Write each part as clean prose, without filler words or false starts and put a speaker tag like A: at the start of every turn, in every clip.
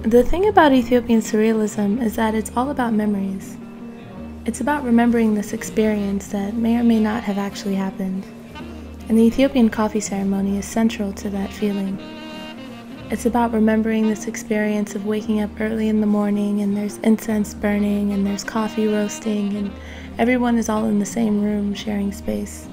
A: The thing about Ethiopian surrealism is that it's all about memories. It's about remembering this experience that may or may not have actually happened. And the Ethiopian coffee ceremony is central to that feeling. It's about remembering this experience of waking up early in the morning and there's incense burning and there's coffee roasting and everyone is all in the same room sharing space.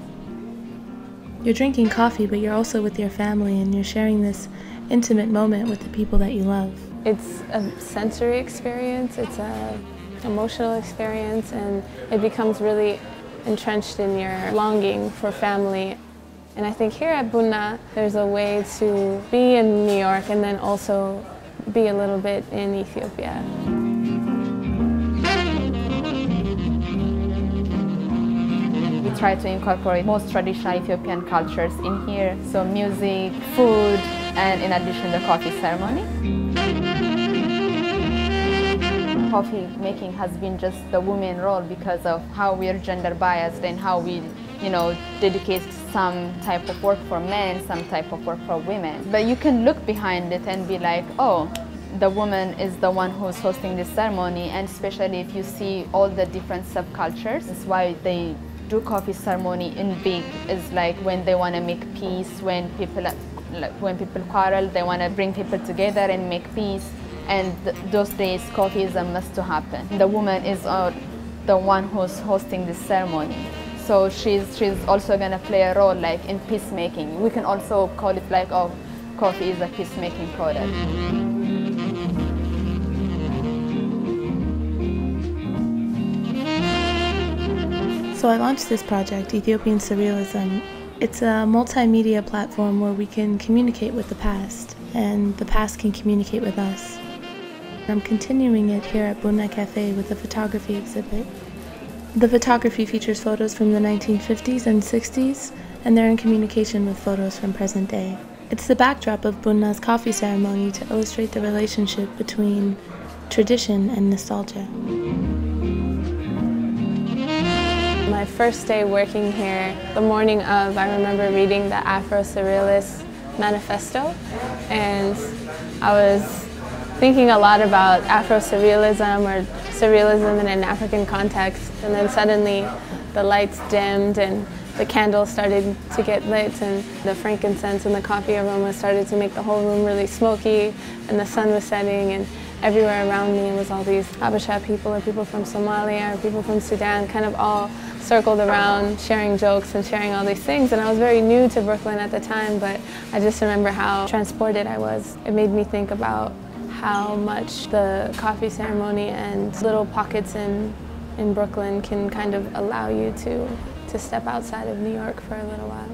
A: You're drinking coffee, but you're also with your family and you're sharing this intimate moment with the people that you love.
B: It's a sensory experience, it's an emotional experience, and it becomes really entrenched in your longing for family. And I think here at Bunna, there's a way to be in New York and then also be a little bit in Ethiopia.
C: We try to incorporate most traditional Ethiopian cultures in here, so music, food, and in addition the coffee ceremony. Coffee making has been just the women role because of how we are gender biased and how we, dedicate some type of work for men, some type of work for women. But you can look behind it and be like, oh, the woman is the one who's hosting this ceremony, and especially if you see all the different subcultures, that's why they do coffee ceremony in big. It's like when they want to make peace, when people quarrel, they want to bring people together and make peace. And those days, coffee is a must to happen. The woman is the one who's hosting this ceremony. So she's also going to play a role like in peacemaking. We can also call it like, oh, coffee is a peacemaking product.
A: So I launched this project, Ethiopian Surrealism. It's a multimedia platform where we can communicate with the past, and the past can communicate with us. I'm continuing it here at Bunna Cafe with a photography exhibit. The photography features photos from the 1950s and 60s, and they're in communication with photos from present day. It's the backdrop of Bunna's coffee ceremony to illustrate the relationship between tradition and nostalgia.
B: My first day working here, the morning of, I remember reading the Afro-Surrealist Manifesto, and I was thinking a lot about Afro-Surrealism or surrealism in an African context, and then suddenly the lights dimmed and the candles started to get lit and the frankincense and the coffee aroma started to make the whole room really smoky, and the sun was setting, and everywhere around me was all these Habesha people or people from Somalia or people from Sudan kind of all circled around sharing jokes and sharing all these things. And I was very new to Brooklyn at the time, but I just remember how transported I was. It made me think about how much the coffee ceremony and little pockets in Brooklyn can kind of allow you to step outside of New York for a little while.